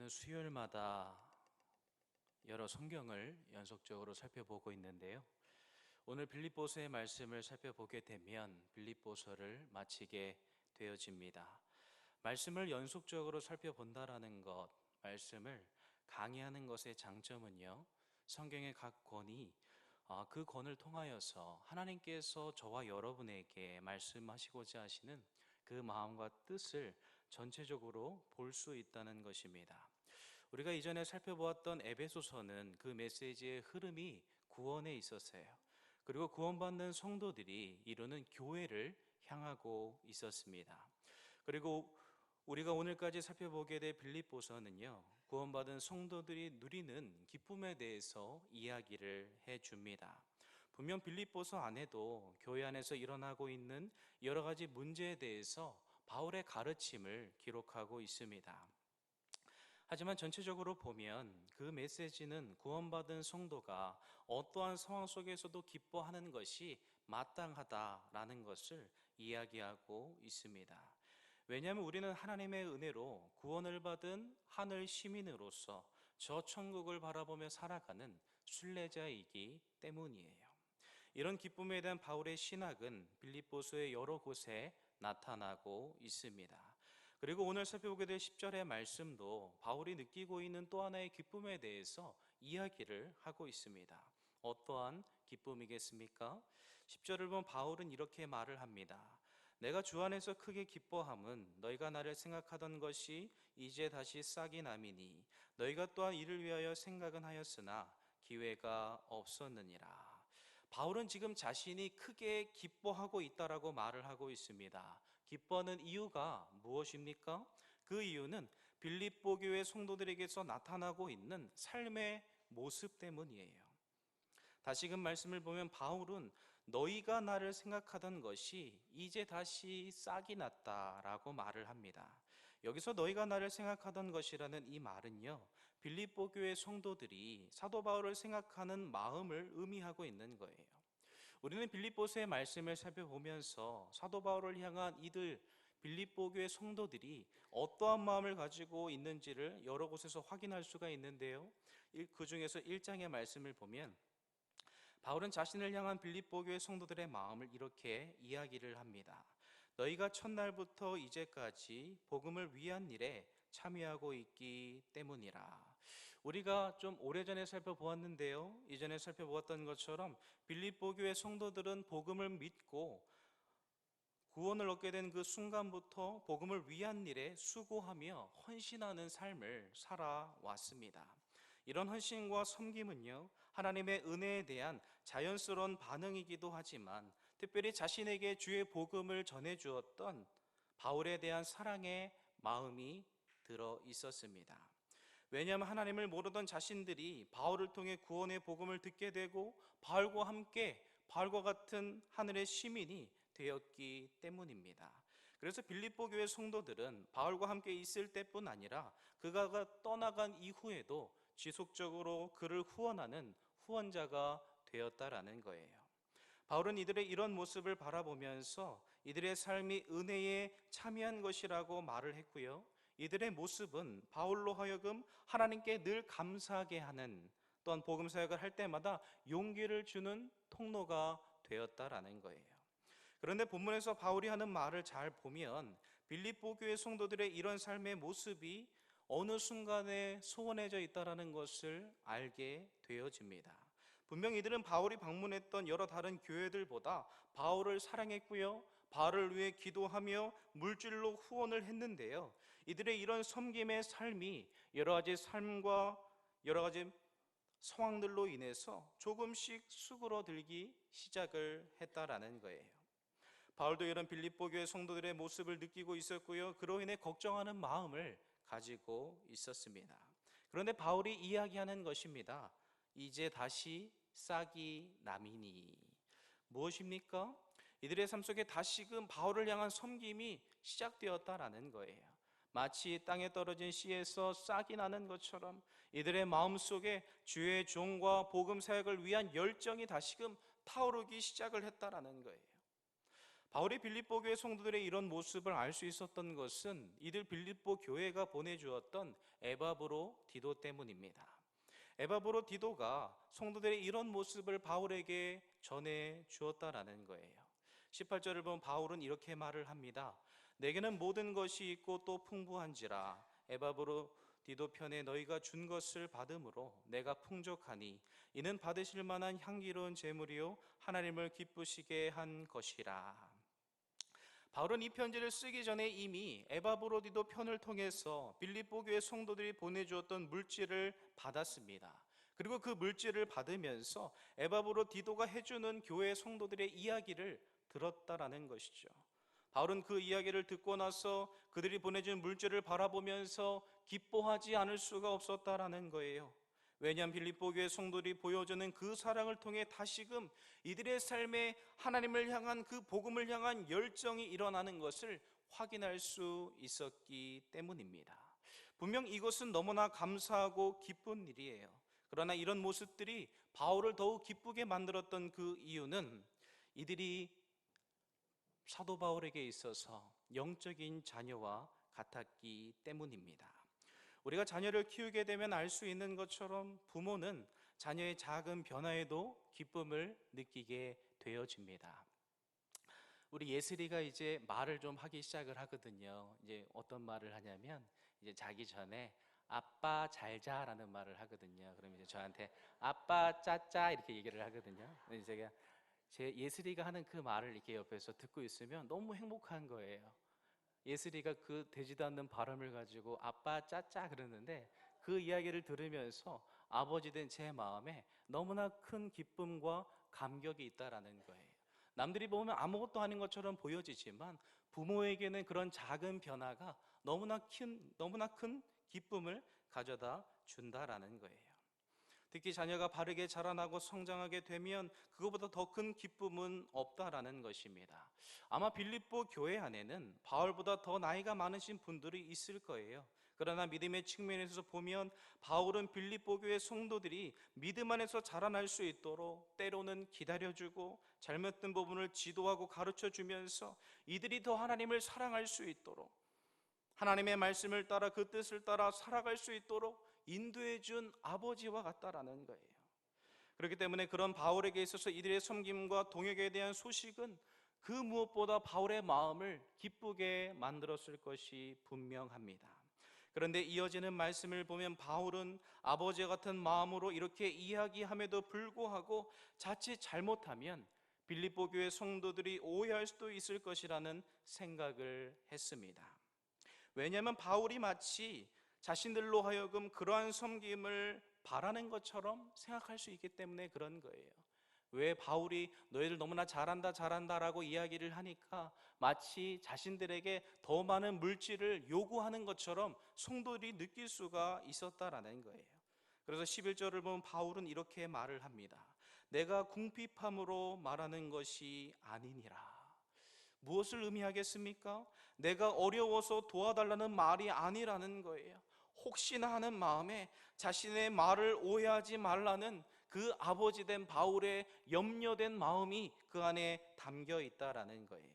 저는 수요일마다 여러 성경을 연속적으로 살펴보고 있는데요. 오늘 빌립보서의 말씀을 살펴보게 되면 빌립보서를 마치게 되어집니다. 말씀을 연속적으로 살펴본다라는 것, 말씀을 강의하는 것의 장점은요, 성경의 각 권이 그 권을 통하여서 하나님께서 저와 여러분에게 말씀하시고자 하시는 그 마음과 뜻을 전체적으로 볼 수 있다는 것입니다. 우리가 이전에 살펴보았던 에베소서는 그 메시지의 흐름이 구원에 있었어요. 그리고 구원받는 성도들이 이루는 교회를 향하고 있었습니다. 그리고 우리가 오늘까지 살펴보게 될 빌립보서는요, 구원받은 성도들이 누리는 기쁨에 대해서 이야기를 해줍니다. 분명 빌립보서 안에도 교회 안에서 일어나고 있는 여러 가지 문제에 대해서 바울의 가르침을 기록하고 있습니다. 하지만 전체적으로 보면 그 메시지는 구원받은 성도가 어떠한 상황 속에서도 기뻐하는 것이 마땅하다라는 것을 이야기하고 있습니다. 왜냐하면 우리는 하나님의 은혜로 구원을 받은 하늘 시민으로서 저 천국을 바라보며 살아가는 순례자이기 때문이에요. 이런 기쁨에 대한 바울의 신학은 빌립보서의 여러 곳에 나타나고 있습니다. 그리고 오늘 살펴보게 될 10절의 말씀도 바울이 느끼고 있는 또 하나의 기쁨에 대해서 이야기를 하고 있습니다. 어떠한 기쁨이겠습니까? 10절을 보면 바울은 이렇게 말을 합니다. 내가 주 안에서 크게 기뻐함은 너희가 나를 생각하던 것이 이제 다시 싹이 남이니 너희가 또한 이를 위하여 생각은 하였으나 기회가 없었느니라. 바울은 지금 자신이 크게 기뻐하고 있다라고 말을 하고 있습니다. 기뻐하는 이유가 무엇입니까? 그 이유는 빌립보 교회 성도들에게서 나타나고 있는 삶의 모습 때문이에요. 다시금 말씀을 보면 바울은 너희가 나를 생각하던 것이 이제 다시 싹이 났다라고 말을 합니다. 여기서 너희가 나를 생각하던 것이라는 이 말은요, 빌립보 교회 성도들이 사도 바울을 생각하는 마음을 의미하고 있는 거예요. 우리는 빌립보서의 말씀을 살펴보면서 사도 바울을 향한 이들 빌립보 교회 성도들이 어떠한 마음을 가지고 있는지를 여러 곳에서 확인할 수가 있는데요, 그 중에서 1장의 말씀을 보면 바울은 자신을 향한 빌립보 교회 성도들의 마음을 이렇게 이야기를 합니다. 너희가 첫날부터 이제까지 복음을 위한 일에 참여하고 있기 때문이라. 우리가 좀 오래전에 살펴보았는데요, 이전에 살펴보았던 것처럼 빌립보 교회 성도들은 복음을 믿고 구원을 얻게 된 그 순간부터 복음을 위한 일에 수고하며 헌신하는 삶을 살아왔습니다. 이런 헌신과 섬김은요, 하나님의 은혜에 대한 자연스러운 반응이기도 하지만 특별히 자신에게 주의 복음을 전해주었던 바울에 대한 사랑의 마음이 들어 있었습니다. 왜냐하면 하나님을 모르던 자신들이 바울을 통해 구원의 복음을 듣게 되고 바울과 함께 바울과 같은 하늘의 시민이 되었기 때문입니다. 그래서 빌립보 교회 성도들은 바울과 함께 있을 때뿐 아니라 그가 떠나간 이후에도 지속적으로 그를 후원하는 후원자가 되었다라는 거예요. 바울은 이들의 이런 모습을 바라보면서 이들의 삶이 은혜에 참여한 것이라고 말을 했고요, 이들의 모습은 바울로 하여금 하나님께 늘 감사하게 하는, 또한 복음 사역을 할 때마다 용기를 주는 통로가 되었다라는 거예요. 그런데 본문에서 바울이 하는 말을 잘 보면 빌립보 교회 성도들의 이런 삶의 모습이 어느 순간에 소원해져 있다는 것을 알게 되어집니다. 분명 이들은 바울이 방문했던 여러 다른 교회들보다 바울을 사랑했고요, 바울을 위해 기도하며 물질로 후원을 했는데요, 이들의 이런 섬김의 삶이 여러 가지 삶과 여러 가지 상황들로 인해서 조금씩 수그러들기 시작을 했다라는 거예요. 바울도 이런 빌립보 교회 성도들의 모습을 느끼고 있었고요, 그로 인해 걱정하는 마음을 가지고 있었습니다. 그런데 바울이 이야기하는 것입니다. 이제 다시 싹이 남이니. 무엇입니까? 이들의 삶 속에 다시금 바울을 향한 섬김이 시작되었다라는 거예요. 마치 땅에 떨어진 씨에서 싹이 나는 것처럼 이들의 마음속에 주의 종과 복음 사역을 위한 열정이 다시금 타오르기 시작을 했다라는 거예요. 바울이 빌립보 교회 성도들의 이런 모습을 알 수 있었던 것은 이들 빌립보 교회가 보내주었던 에바브로 디도 때문입니다. 에바브로 디도가 성도들의 이런 모습을 바울에게 전해 주었다라는 거예요. 18절을 보면 바울은 이렇게 말을 합니다. 내게는 모든 것이 있고 또 풍부한지라 에바브로 디도 편에 너희가 준 것을 받음으로 내가 풍족하니 이는 받으실 만한 향기로운 제물이요 하나님을 기쁘시게 한 것이라. 바울은 이 편지를 쓰기 전에 이미 에바브로디도 편을 통해서 빌립보 교회 성도들이 보내주었던 물질을 받았습니다. 그리고 그 물질을 받으면서 에바브로디도가 해주는 교회 성도들의 이야기를 들었다라는 것이죠. 바울은 그 이야기를 듣고 나서 그들이 보내준 물질을 바라보면서 기뻐하지 않을 수가 없었다라는 거예요. 왜냐하면 빌립보 교회 성도들이 보여주는 그 사랑을 통해 다시금 이들의 삶에 하나님을 향한 그 복음을 향한 열정이 일어나는 것을 확인할 수 있었기 때문입니다. 분명 이것은 너무나 감사하고 기쁜 일이에요. 그러나 이런 모습들이 바울을 더욱 기쁘게 만들었던 그 이유는 이들이 사도 바울에게 있어서 영적인 자녀와 같았기 때문입니다. 우리가 자녀를 키우게 되면 알 수 있는 것처럼 부모는 자녀의 작은 변화에도 기쁨을 느끼게 되어집니다. 우리 예슬이가 이제 말을 좀 하기 시작을 하거든요. 이제 어떤 말을 하냐면 이제 자기 전에 아빠 잘 자라는 말을 하거든요. 그럼 이제 저한테 아빠 짜짜 이렇게 얘기를 하거든요. 제가 제 예슬이가 하는 그 말을 이렇게 옆에서 듣고 있으면 너무 행복한 거예요. 예슬이가 그 되지도 않는 발음을 가지고 아빠 짜짜 그러는데 그 이야기를 들으면서 아버지 된 제 마음에 너무나 큰 기쁨과 감격이 있다라는 거예요. 남들이 보면 아무것도 아닌 것처럼 보여지지만 부모에게는 그런 작은 변화가 너무나 큰 기쁨을 가져다 준다라는 거예요. 특히 자녀가 바르게 자라나고 성장하게 되면 그것보다 더 큰 기쁨은 없다라는 것입니다. 아마 빌립보 교회 안에는 바울보다 더 나이가 많으신 분들이 있을 거예요. 그러나 믿음의 측면에서 보면 바울은 빌립보 교회 성도들이 믿음 안에서 자라날 수 있도록 때로는 기다려주고 잘못된 부분을 지도하고 가르쳐주면서 이들이 더 하나님을 사랑할 수 있도록 하나님의 말씀을 따라 그 뜻을 따라 살아갈 수 있도록 인도해 준 아버지와 같다라는 거예요. 그렇기 때문에 그런 바울에게 있어서 이들의 섬김과 동역에 대한 소식은 그 무엇보다 바울의 마음을 기쁘게 만들었을 것이 분명합니다. 그런데 이어지는 말씀을 보면 바울은 아버지 같은 마음으로 이렇게 이야기함에도 불구하고 자칫 잘못하면 빌립보 교회 성도들이 오해할 수도 있을 것이라는 생각을 했습니다. 왜냐하면 바울이 마치 자신들로 하여금 그러한 섬김을 바라는 것처럼 생각할 수 있기 때문에 그런 거예요. 왜 바울이 너희들 너무나 잘한다라고 이야기를 하니까 마치 자신들에게 더 많은 물질을 요구하는 것처럼 성도들이 느낄 수가 있었다라는 거예요. 그래서 11절을 보면 바울은 이렇게 말을 합니다. 내가 궁핍함으로 말하는 것이 아니니라. 무엇을 의미하겠습니까? 내가 어려워서 도와달라는 말이 아니라는 거예요. 혹시나 하는 마음에 자신의 말을 오해하지 말라는 그 아버지 된 바울의 염려된 마음이 그 안에 담겨 있다라는 거예요.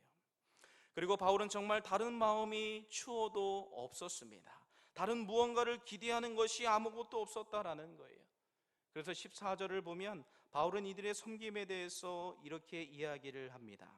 그리고 바울은 정말 다른 마음이 추워도 없었습니다. 다른 무언가를 기대하는 것이 아무것도 없었다라는 거예요. 그래서 14절을 보면 바울은 이들의 섬김에 대해서 이렇게 이야기를 합니다.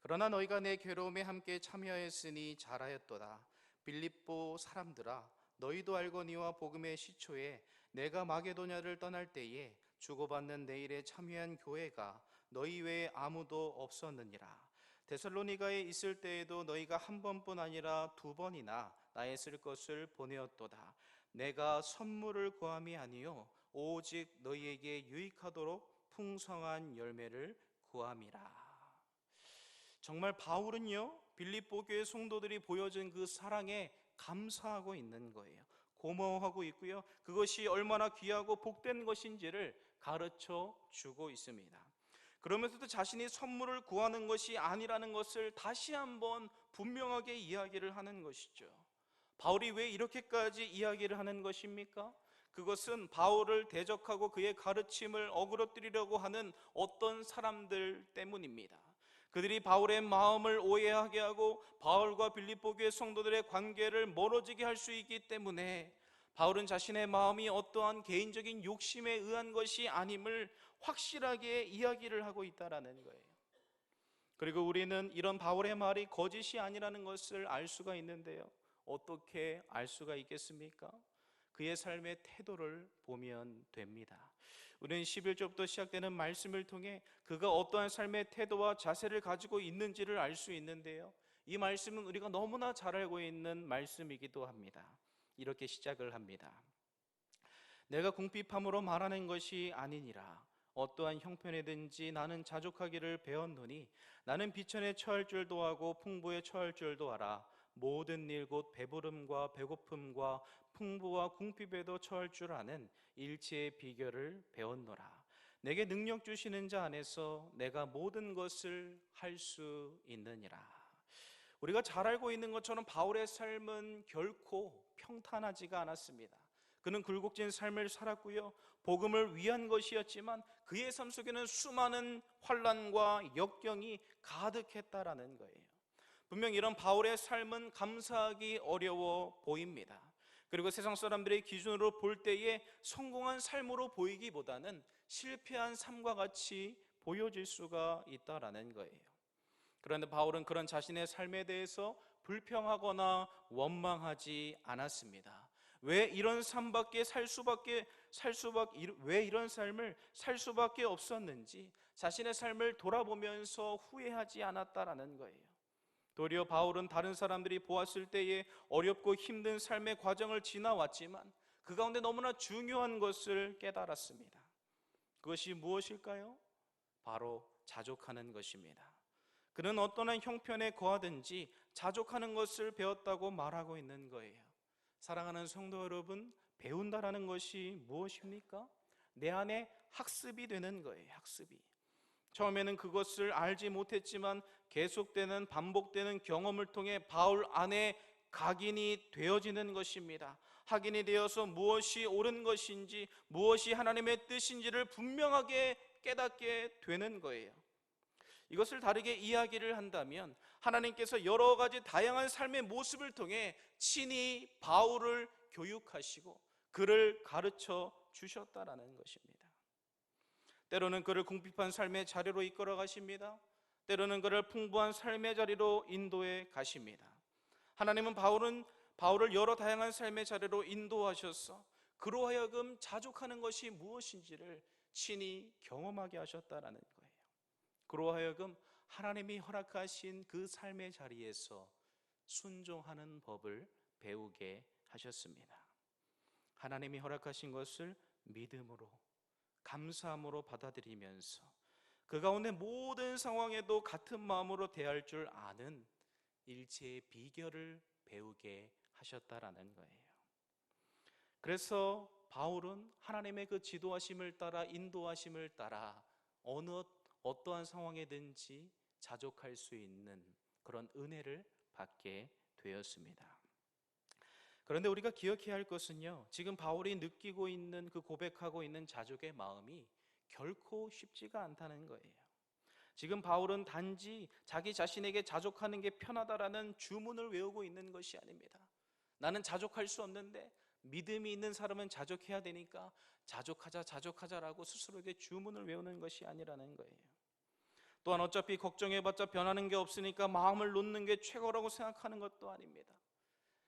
그러나 너희가 내 괴로움에 함께 참여했으니 잘하였도다. 빌립보 사람들아, 너희도 알거니와 복음의 시초에 내가 마게도냐를 떠날 때에 주고받는 내 일에 참여한 교회가 너희 외에 아무도 없었느니라. 데살로니가에 있을 때에도 너희가 한 번뿐 아니라 두 번이나 나의 쓸 것을 보내었도다. 내가 선물을 구함이 아니요 오직 너희에게 유익하도록 풍성한 열매를 구함이라. 정말 바울은요 빌립보 교회 성도들이 보여준 그 사랑에 감사하고 있는 거예요. 고마워하고 있고요, 그것이 얼마나 귀하고 복된 것인지를 가르쳐 주고 있습니다. 그러면서도 자신이 선물을 구하는 것이 아니라는 것을 다시 한번 분명하게 이야기를 하는 것이죠. 바울이 왜 이렇게까지 이야기를 하는 것입니까? 그것은 바울을 대적하고 그의 가르침을 어그러뜨리려고 하는 어떤 사람들 때문입니다. 그들이 바울의 마음을 오해하게 하고 바울과 빌립보 교회 성도들의 관계를 멀어지게 할 수 있기 때문에 바울은 자신의 마음이 어떠한 개인적인 욕심에 의한 것이 아님을 확실하게 이야기를 하고 있다라는 거예요. 그리고 우리는 이런 바울의 말이 거짓이 아니라는 것을 알 수가 있는데요. 어떻게 알 수가 있겠습니까? 그의 삶의 태도를 보면 됩니다. 우리는 11절부터 시작되는 말씀을 통해 그가 어떠한 삶의 태도와 자세를 가지고 있는지를 알 수 있는데요. 이 말씀은 우리가 너무나 잘 알고 있는 말씀이기도 합니다. 이렇게 시작을 합니다. 내가 궁핍함으로 말하는 것이 아니니라. 어떠한 형편이든지 나는 자족하기를 배웠노니 나는 비천에 처할 줄도 하고 풍부에 처할 줄도 알아. 모든 일 곧 배부름과 배고픔과 풍부와 궁핍에도 처할 줄 아는 일체의 비결을 배웠노라. 내게 능력 주시는 자 안에서 내가 모든 것을 할 수 있느니라. 우리가 잘 알고 있는 것처럼 바울의 삶은 결코 평탄하지가 않았습니다. 그는 굴곡진 삶을 살았고요, 복음을 위한 것이었지만 그의 삶 속에는 수많은 환난과 역경이 가득했다라는 거예요. 분명 이런 바울의 삶은 감사하기 어려워 보입니다. 그리고 세상 사람들의 기준으로 볼 때에 성공한 삶으로 보이기보다는 실패한 삶과 같이 보여질 수가 있다라는 거예요. 그런데 바울은 그런 자신의 삶에 대해서 불평하거나 원망하지 않았습니다. 왜 이런 삶밖에 왜 이런 삶을 살 수밖에 없었는지 자신의 삶을 돌아보면서 후회하지 않았다라는 거예요. 도리어 바울은 다른 사람들이 보았을 때에 어렵고 힘든 삶의 과정을 지나왔지만 그 가운데 너무나 중요한 것을 깨달았습니다. 그것이 무엇일까요? 바로 자족하는 것입니다. 그는 어떠한 형편에 거하든지 자족하는 것을 배웠다고 말하고 있는 거예요. 사랑하는 성도 여러분, 배운다라는 것이 무엇입니까? 내 안에 학습이 되는 거예요. 학습이. 처음에는 그것을 알지 못했지만 계속되는 반복되는 경험을 통해 바울 안에 각인이 되어지는 것입니다. 확인이 되어서 무엇이 옳은 것인지 무엇이 하나님의 뜻인지를 분명하게 깨닫게 되는 거예요. 이것을 다르게 이야기를 한다면 하나님께서 여러 가지 다양한 삶의 모습을 통해 친히 바울을 교육하시고 그를 가르쳐 주셨다라는 것입니다. 때로는 그를 궁핍한 삶의 자리로 이끌어 가십니다. 때로는 그를 풍부한 삶의 자리로 인도해 가십니다. 하나님은 바울을 여러 다양한 삶의 자리로 인도하셔서 그로 하여금 자족하는 것이 무엇인지를 친히 경험하게 하셨다라는 거예요. 그로 하여금 하나님이 허락하신 그 삶의 자리에서 순종하는 법을 배우게 하셨습니다. 하나님이 허락하신 것을 믿음으로 감사함으로 받아들이면서 그 가운데 모든 상황에도 같은 마음으로 대할 줄 아는 일체의 비결을 배우게 하셨다라는 거예요. 그래서 바울은 하나님의 그 지도하심을 따라 인도하심을 따라 어떠한 상황에든지 자족할 수 있는 그런 은혜를 받게 되었습니다. 그런데 우리가 기억해야 할 것은요, 지금 바울이 느끼고 있는 그 고백하고 있는 자족의 마음이 결코 쉽지가 않다는 거예요. 지금 바울은 단지 자기 자신에게 자족하는 게 편하다라는 주문을 외우고 있는 것이 아닙니다. 나는 자족할 수 없는데 믿음이 있는 사람은 자족해야 되니까 자족하자라고 스스로에게 주문을 외우는 것이 아니라는 거예요. 또한 어차피 걱정해봤자 변하는 게 없으니까 마음을 놓는 게 최고라고 생각하는 것도 아닙니다.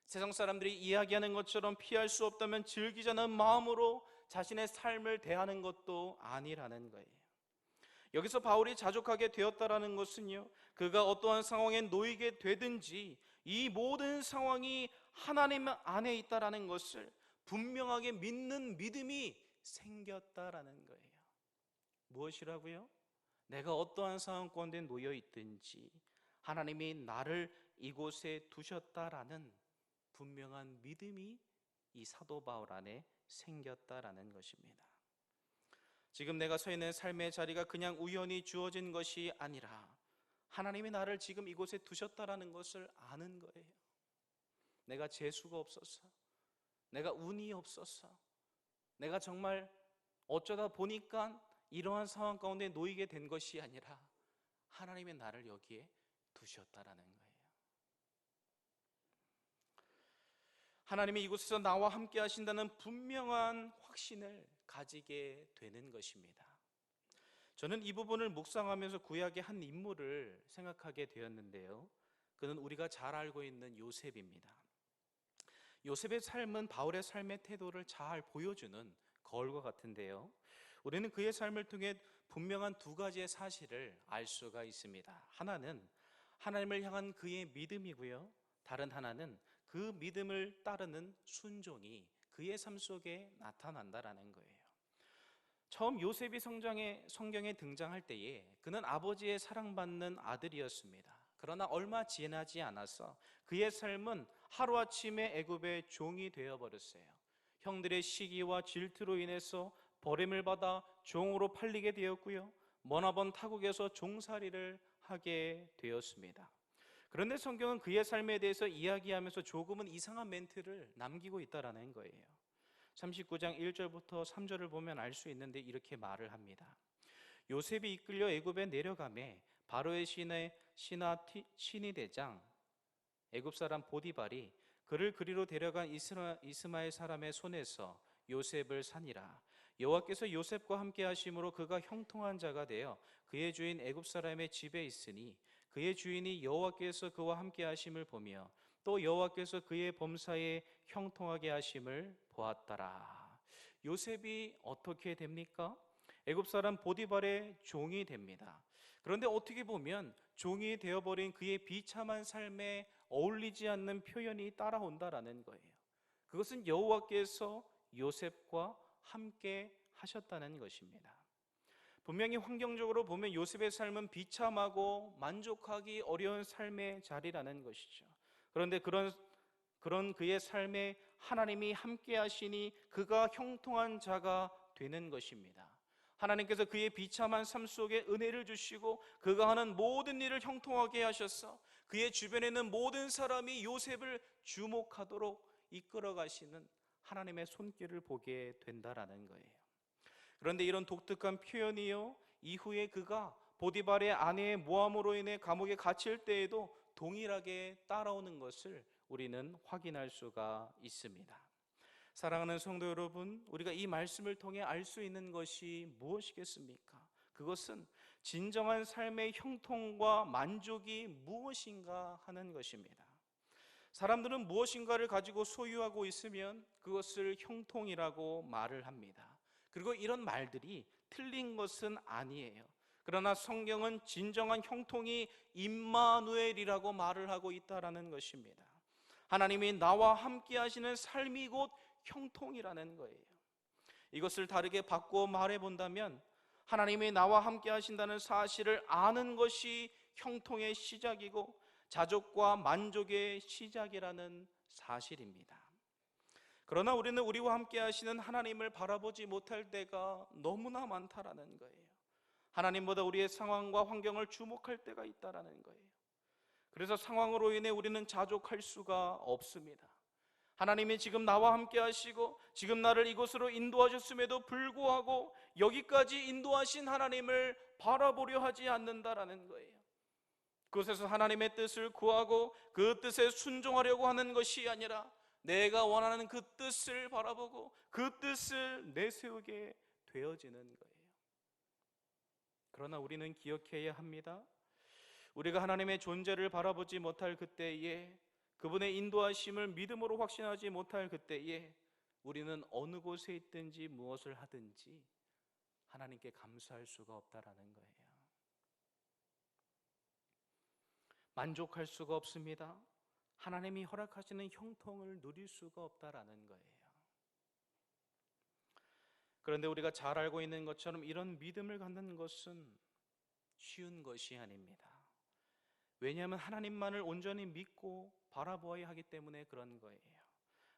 세상 사람들이 이야기하는 것처럼 피할 수 없다면 즐기자는 마음으로 자신의 삶을 대하는 것도 아니라는 거예요. 여기서 바울이 자족하게 되었다라는 것은요, 그가 어떠한 상황에 놓이게 되든지 이 모든 상황이 하나님 안에 있다라는 것을 분명하게 믿는 믿음이 생겼다라는 거예요. 무엇이라고요? 내가 어떠한 상황 가운데 놓여 있든지 하나님이 나를 이곳에 두셨다라는 분명한 믿음이 이 사도 바울 안에 생겼다라는 것입니다. 지금 내가 서 있는 삶의 자리가 그냥 우연히 주어진 것이 아니라 하나님이 나를 지금 이곳에 두셨다라는 것을 아는 거예요. 내가 재수가 없어서, 내가 운이 없어서, 내가 정말 어쩌다 보니까 이러한 상황 가운데 놓이게 된 것이 아니라 하나님의 나를 여기에 두셨다라는 거예요. 하나님이 이곳에서 나와 함께 하신다는 분명한 확신을 가지게 되는 것입니다. 저는 이 부분을 묵상하면서 구약의 한 인물을 생각하게 되었는데요. 그는 우리가 잘 알고 있는 요셉입니다. 요셉의 삶은 바울의 삶의 태도를 잘 보여주는 거울과 같은데요. 우리는 그의 삶을 통해 분명한 두 가지의 사실을 알 수가 있습니다. 하나는 하나님을 향한 그의 믿음이고요. 다른 하나는 그 믿음을 따르는 순종이 그의 삶 속에 나타난다라는 거예요. 처음 요셉이 성경에 등장할 때에 그는 아버지의 사랑받는 아들이었습니다. 그러나 얼마 지나지 않아서 그의 삶은 하루아침에 애굽의 종이 되어버렸어요. 형들의 시기와 질투로 인해서 버림을 받아 종으로 팔리게 되었고요. 머나먼 타국에서 종살이를 하게 되었습니다. 그런데 성경은 그의 삶에 대해서 이야기하면서 조금은 이상한 멘트를 남기고 있다라는 거예요. 39장 1절부터 3절을 보면 알 수 있는데 이렇게 말을 합니다. 요셉이 이끌려 애굽에 내려가매 바로의 신이 대장 애굽 사람 보디발이 그를 그리로 데려간 이스마엘 사람의 손에서 요셉을 산이라. 여호와께서 요셉과 함께 하심으로 그가 형통한 자가 되어 그의 주인 애굽 사람의 집에 있으니 그의 주인이 여호와께서 그와 함께 하심을 보며 또 여호와께서 그의 범사에 형통하게 하심을 보았더라. 요셉이 어떻게 됩니까? 애굽 사람 보디발의 종이 됩니다. 그런데 어떻게 보면 종이 되어버린 그의 비참한 삶에 어울리지 않는 표현이 따라온다라는 거예요. 그것은 여호와께서 요셉과 함께 하셨다는 것입니다. 분명히 환경적으로 보면 요셉의 삶은 비참하고 만족하기 어려운 삶의 자리라는 것이죠. 그런데 그런 그의 삶에 하나님이 함께 하시니 그가 형통한 자가 되는 것입니다. 하나님께서 그의 비참한 삶 속에 은혜를 주시고 그가 하는 모든 일을 형통하게 하셔서 그의 주변에 있는 모든 사람이 요셉을 주목하도록 이끌어 가시는 하나님의 손길을 보게 된다라는 거예요. 그런데 이런 독특한 표현이요, 이후에 그가 보디발의 아내의 모함으로 인해 감옥에 갇힐 때에도 동일하게 따라오는 것을 우리는 확인할 수가 있습니다. 사랑하는 성도 여러분, 우리가 이 말씀을 통해 알 수 있는 것이 무엇이겠습니까? 그것은 진정한 삶의 형통과 만족이 무엇인가 하는 것입니다. 사람들은 무엇인가를 가지고 소유하고 있으면 그것을 형통이라고 말을 합니다. 그리고 이런 말들이 틀린 것은 아니에요. 그러나 성경은 진정한 형통이 임마누엘이라고 말을 하고 있다라는 것입니다. 하나님이 나와 함께 하시는 삶이 곧 형통이라는 거예요. 이것을 다르게 바꾸어 말해 본다면 하나님이 나와 함께 하신다는 사실을 아는 것이 형통의 시작이고 자족과 만족의 시작이라는 사실입니다. 그러나 우리는 우리와 함께 하시는 하나님을 바라보지 못할 때가 너무나 많다라는 거예요. 하나님보다 우리의 상황과 환경을 주목할 때가 있다라는 거예요. 그래서 상황으로 인해 우리는 자족할 수가 없습니다. 하나님이 지금 나와 함께 하시고 지금 나를 이곳으로 인도하셨음에도 불구하고 여기까지 인도하신 하나님을 바라보려 하지 않는다라는 거예요. 그곳에서 하나님의 뜻을 구하고 그 뜻에 순종하려고 하는 것이 아니라 내가 원하는 그 뜻을 바라보고 그 뜻을 내세우게 되어지는 거예요. 그러나 우리는 기억해야 합니다. 우리가 하나님의 존재를 바라보지 못할 그때에, 그분의 인도하심을 믿음으로 확신하지 못할 그때에 우리는 어느 곳에 있든지 무엇을 하든지 하나님께 감사할 수가 없다라는 거예요. 만족할 수가 없습니다. 하나님이 허락하시는 형통을 누릴 수가 없다라는 거예요. 그런데 우리가 잘 알고 있는 것처럼 이런 믿음을 갖는 것은 쉬운 것이 아닙니다. 왜냐하면 하나님만을 온전히 믿고 바라보아야 하기 때문에 그런 거예요.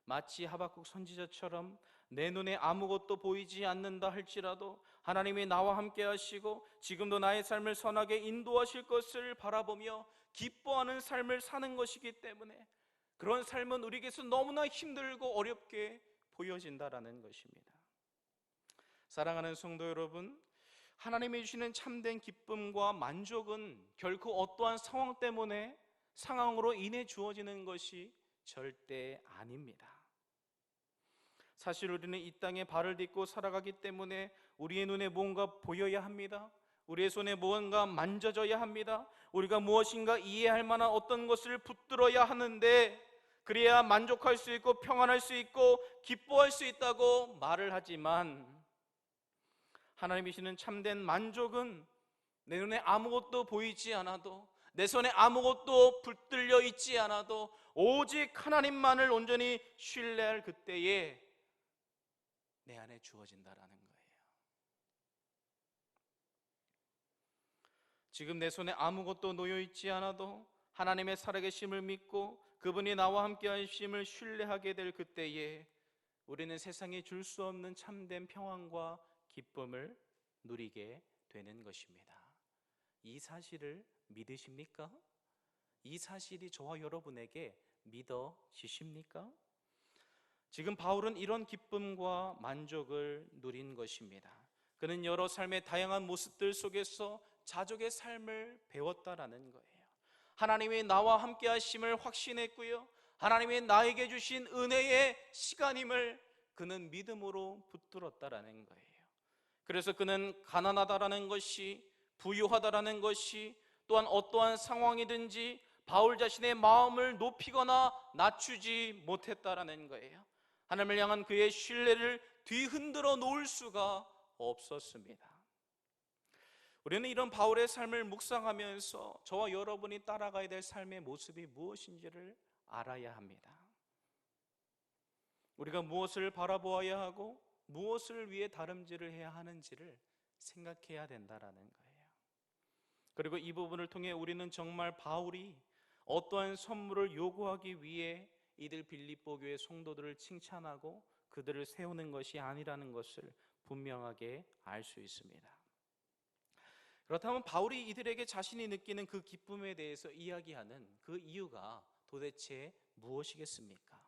마치 하박국 선지자처럼 내 눈에 아무것도 보이지 않는다 할지라도 하나님이 나와 함께 하시고 지금도 나의 삶을 선하게 인도하실 것을 바라보며 기뻐하는 삶을 사는 것이기 때문에 그런 삶은 우리에게서 너무나 힘들고 어렵게 보여진다라는 것입니다. 사랑하는 성도 여러분, 하나님이 주시는 참된 기쁨과 만족은 결코 어떠한 상황 때문에, 상황으로 인해 주어지는 것이 절대 아닙니다. 사실 우리는 이 땅에 발을 딛고 살아가기 때문에 우리의 눈에 무언가 보여야 합니다. 우리의 손에 무언가 만져져야 합니다. 우리가 무엇인가 이해할 만한 어떤 것을 붙들어야 하는데, 그래야 만족할 수 있고 평안할 수 있고 기뻐할 수 있다고 말을 하지만, 하나님이 주시는 참된 만족은 내 눈에 아무것도 보이지 않아도, 내 손에 아무것도 붙들려 있지 않아도 오직 하나님만을 온전히 신뢰할 그때에 내 안에 주어진다라는 거예요. 지금 내 손에 아무것도 놓여 있지 않아도 하나님의 살아계심을 믿고 그분이 나와 함께 하심을 신뢰하게 될 그때에 우리는 세상에 줄 수 없는 참된 평안과 기쁨을 누리게 되는 것입니다. 이 사실을 믿으십니까? 이 사실이 저와 여러분에게 믿어지십니까? 지금 바울은 이런 기쁨과 만족을 누린 것입니다. 그는 여러 삶의 다양한 모습들 속에서 자족의 삶을 배웠다라는 거예요. 하나님이 나와 함께 하심을 확신했고요, 하나님이 나에게 주신 은혜의 시간임을 그는 믿음으로 붙들었다라는 거예요. 그래서 그는 가난하다라는 것이, 부유하다라는 것이, 또한 어떠한 상황이든지 바울 자신의 마음을 높이거나 낮추지 못했다라는 거예요. 하나님을 향한 그의 신뢰를 뒤흔들어 놓을 수가 없었습니다. 우리는 이런 바울의 삶을 묵상하면서 저와 여러분이 따라가야 될 삶의 모습이 무엇인지를 알아야 합니다. 우리가 무엇을 바라보아야 하고 무엇을 위해 다름질을 해야 하는지를 생각해야 된다라는 거예요. 그리고 이 부분을 통해 우리는 정말 바울이 어떠한 선물을 요구하기 위해 이들 빌립보 교회 성도들을 칭찬하고 그들을 세우는 것이 아니라는 것을 분명하게 알 수 있습니다. 그렇다면 바울이 이들에게 자신이 느끼는 그 기쁨에 대해서 이야기하는 그 이유가 도대체 무엇이겠습니까?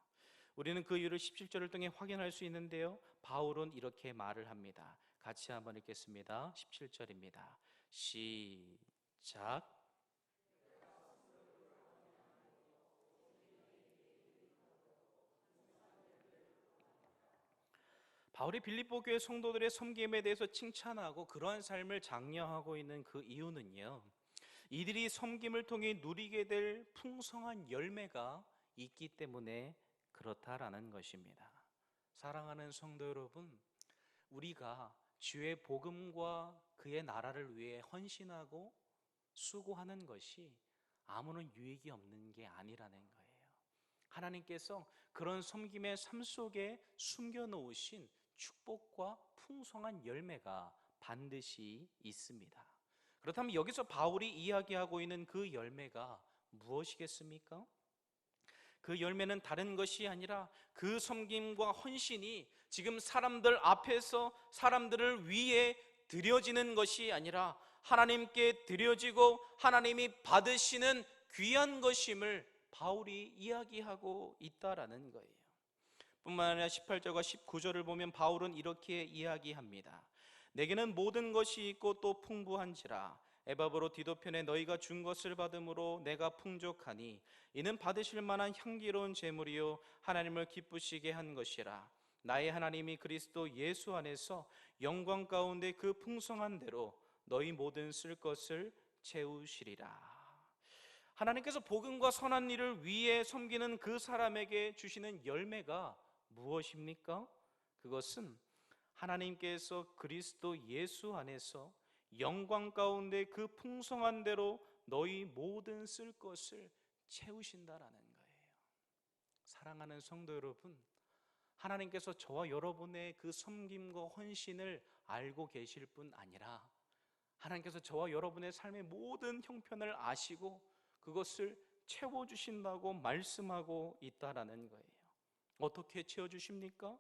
우리는 그 이유를 17절을 통해 확인할 수 있는데요, 바울은 이렇게 말을 합니다. 같이 한번 읽겠습니다. 17절입니다. 시작. 바울이 빌립보 교회 성도들의 섬김에 대해서 칭찬하고 그러한 삶을 장려하고 있는 그 이유는요, 이들이 섬김을 통해 누리게 될 풍성한 열매가 있기 때문에 그렇다라는 것입니다. 사랑하는 성도 여러분, 우리가 주의 복음과 그의 나라를 위해 헌신하고 수고하는 것이 아무런 유익이 없는 게 아니라는 거예요. 하나님께서 그런 섬김의 삶 속에 숨겨놓으신 축복과 풍성한 열매가 반드시 있습니다. 그렇다면 여기서 바울이 이야기하고 있는 그 열매가 무엇이겠습니까? 그 열매는 다른 것이 아니라 그 섬김과 헌신이 지금 사람들 앞에서 사람들을 위해 드려지는 것이 아니라 하나님께 드려지고 하나님이 받으시는 귀한 것임을 바울이 이야기하고 있다라는 거예요. 뿐만 아니라 18절과 19절을 보면 바울은 이렇게 이야기합니다. 내게는 모든 것이 있고 또 풍부한지라 에바브로 디도편에 너희가 준 것을 받음으로 내가 풍족하니 이는 받으실 만한 향기로운 제물이요 하나님을 기쁘시게 한 것이라. 나의 하나님이 그리스도 예수 안에서 영광 가운데 그 풍성한 대로 너희 모든 쓸 것을 채우시리라. 하나님께서 복음과 선한 일을 위해 섬기는 그 사람에게 주시는 열매가 무엇입니까? 그것은 하나님께서 그리스도 예수 안에서 영광 가운데 그 풍성한 대로 너희 모든 쓸 것을 채우신다라는 거예요. 사랑하는 성도 여러분, 하나님께서 저와 여러분의 그 섬김과 헌신을 알고 계실 뿐 아니라 하나님께서 저와 여러분의 삶의 모든 형편을 아시고 그것을 채워주신다고 말씀하고 있다라는 거예요. 어떻게 채워주십니까?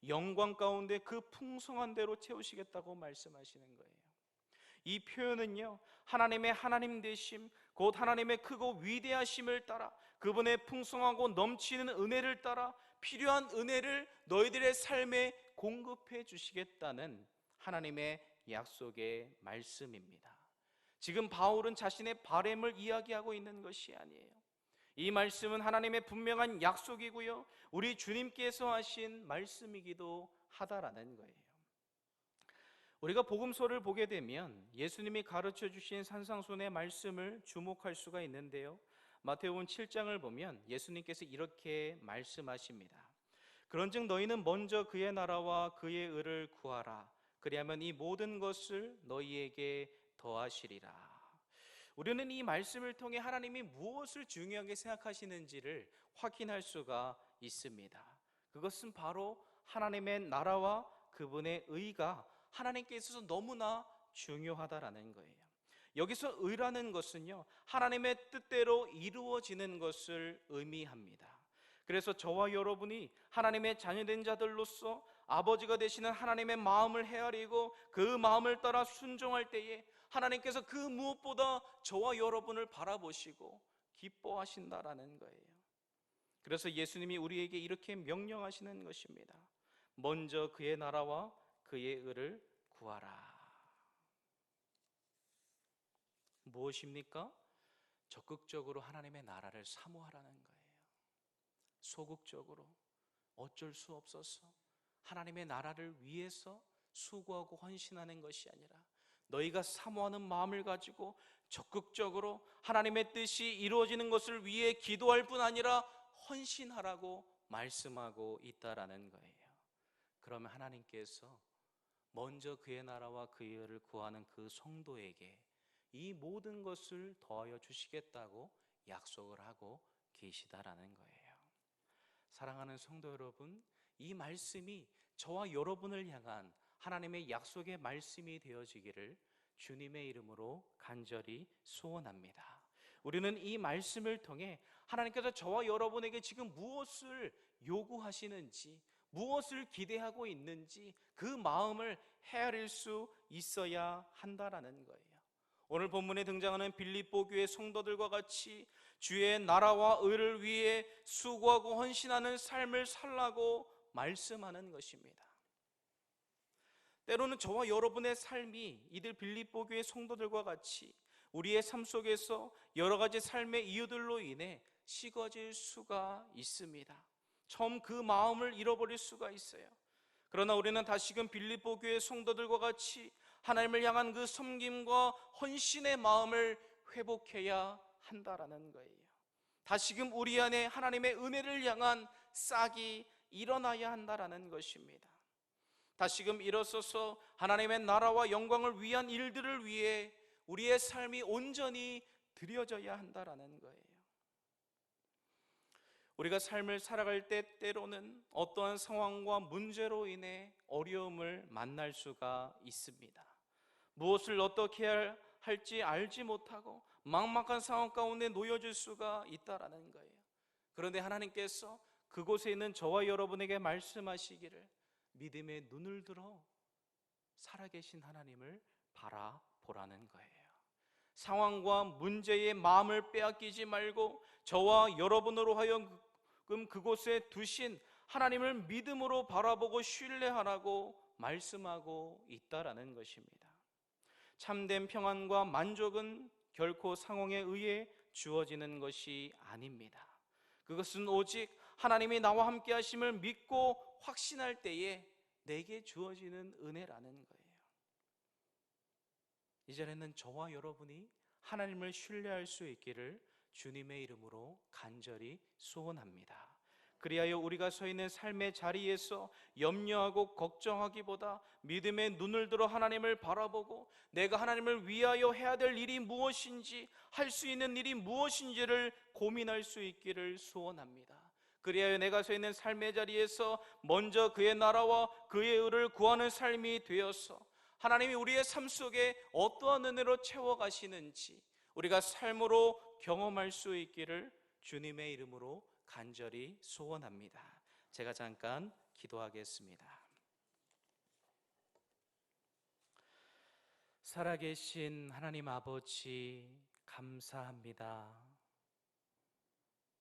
영광 가운데 그 풍성한 대로 채우시겠다고 말씀하시는 거예요. 이 표현은요, 하나님의 하나님 되심, 곧 하나님의 크고 위대하심을 따라 그분의 풍성하고 넘치는 은혜를 따라 필요한 은혜를 너희들의 삶에 공급해 주시겠다는 하나님의 약속의 말씀입니다. 지금 바울은 자신의 바램을 이야기하고 있는 것이 아니에요. 이 말씀은 하나님의 분명한 약속이고요, 우리 주님께서 하신 말씀이기도 하다라는 거예요. 우리가 복음서를 보게 되면 예수님이 가르쳐 주신 산상수훈의 말씀을 주목할 수가 있는데요, 마태복음 7장을 보면 예수님께서 이렇게 말씀하십니다. 그런즉 너희는 먼저 그의 나라와 그의 의를 구하라. 그리하면 이 모든 것을 너희에게 더하시리라. 우리는 이 말씀을 통해 하나님이 무엇을 중요하게 생각하시는지를 확인할 수가 있습니다. 그것은 바로 하나님의 나라와 그분의 의가 하나님께 있어서 너무나 중요하다라는 거예요. 여기서 의라는 것은요, 하나님의 뜻대로 이루어지는 것을 의미합니다. 그래서 저와 여러분이 하나님의 자녀된 자들로서 아버지가 되시는 하나님의 마음을 헤아리고 그 마음을 따라 순종할 때에 하나님께서 그 무엇보다 저와 여러분을 바라보시고 기뻐하신다라는 거예요. 그래서 예수님이 우리에게 이렇게 명령하시는 것입니다. 먼저 그의 나라와 그의 의를 구하라. 무엇입니까? 적극적으로 하나님의 나라를 사모하라는 거예요. 소극적으로 어쩔 수 없어서 하나님의 나라를 위해서 수고하고 헌신하는 것이 아니라 너희가 사모하는 마음을 가지고 적극적으로 하나님의 뜻이 이루어지는 것을 위해 기도할 뿐 아니라 헌신하라고 말씀하고 있다라는 거예요. 그러면 하나님께서 먼저 그의 나라와 그의 의를 구하는 그 성도에게 이 모든 것을 더하여 주시겠다고 약속을 하고 계시다라는 거예요. 사랑하는 성도 여러분, 이 말씀이 저와 여러분을 향한 하나님의 약속의 말씀이 되어지기를 주님의 이름으로 간절히 소원합니다. 우리는 이 말씀을 통해 하나님께서 저와 여러분에게 지금 무엇을 요구하시는지, 무엇을 기대하고 있는지 그 마음을 헤아릴 수 있어야 한다라는 거예요. 오늘 본문에 등장하는 빌립보 교회 성도들과 같이 주의 나라와 의를 위해 수고하고 헌신하는 삶을 살라고 말씀하는 것입니다. 때로는 저와 여러분의 삶이 이들 빌립보 교회 성도들과 같이 우리의 삶 속에서 여러 가지 삶의 이유들로 인해 식어질 수가 있습니다. 처음 그 마음을 잃어버릴 수가 있어요. 그러나 우리는 다시금 빌립보 교회 성도들과 같이 하나님을 향한 그 섬김과 헌신의 마음을 회복해야 한다라는 거예요. 다시금 우리 안에 하나님의 은혜를 향한 싹이 일어나야 한다라는 것입니다. 다시금 일어서서 하나님의 나라와 영광을 위한 일들을 위해 우리의 삶이 온전히 드려져야 한다라는 거예요. 우리가 삶을 살아갈 때 때로는 어떠한 상황과 문제로 인해 어려움을 만날 수가 있습니다. 무엇을 어떻게 할지 알지 못하고 막막한 상황 가운데 놓여질 수가 있다라는 거예요. 그런데 하나님께서 그곳에 있는 저와 여러분에게 말씀하시기를 믿음의 눈을 들어 살아계신 하나님을 바라보라는 거예요. 상황과 문제의 마음을 빼앗기지 말고 저와 여러분으로 하여금 그곳에 두신 하나님을 믿음으로 바라보고 신뢰하라고 말씀하고 있다라는 것입니다. 참된 평안과 만족은 결코 상황에 의해 주어지는 것이 아닙니다. 그것은 오직 하나님이 나와 함께 하심을 믿고 확신할 때에 내게 주어지는 은혜라는 거예요. 이전에는 저와 여러분이 하나님을 신뢰할 수 있기를 주님의 이름으로 간절히 소원합니다. 그리하여 우리가 서 있는 삶의 자리에서 염려하고 걱정하기보다 믿음의 눈을 들어 하나님을 바라보고 내가 하나님을 위하여 해야 될 일이 무엇인지, 할 수 있는 일이 무엇인지를 고민할 수 있기를 소원합니다. 그리하여 내가 서 있는 삶의 자리에서 먼저 그의 나라와 그의 의를 구하는 삶이 되어서 하나님이 우리의 삶 속에 어떠한 은혜로 채워가시는지 우리가 삶으로 경험할 수 있기를 주님의 이름으로 간절히 소원합니다. 제가 잠깐 기도하겠습니다. 살아계신 하나님 아버지, 감사합니다.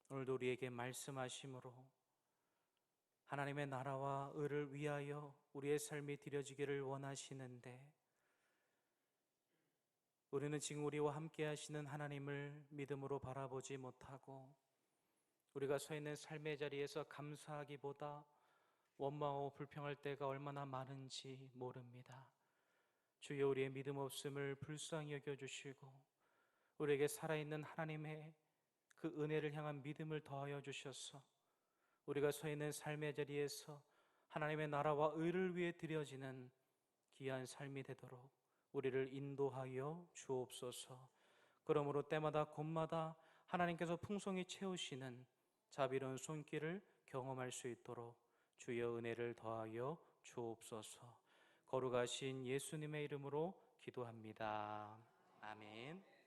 오늘도 우리에게 말씀하심으로 하나님의 나라와 의를 위하여 우리의 삶이 드려지기를 원하시는데 우리는 지금 우리와 함께 하시는 하나님을 믿음으로 바라보지 못하고 우리가 서 있는 삶의 자리에서 감사하기보다 원망하고 불평할 때가 얼마나 많은지 모릅니다. 주여, 우리의 믿음 없음을 불쌍히 여겨주시고 우리에게 살아있는 하나님의 그 은혜를 향한 믿음을 더하여 주셔서 우리가 서 있는 삶의 자리에서 하나님의 나라와 의를 위해 드려지는 귀한 삶이 되도록 우리를 인도하여 주옵소서. 그러므로 때마다 곳마다 하나님께서 풍성히 채우시는 자비로운 손길을 경험할 수 있도록 주여 은혜를 더하여 주옵소서. 거룩하신 예수님의 이름으로 기도합니다. 아멘.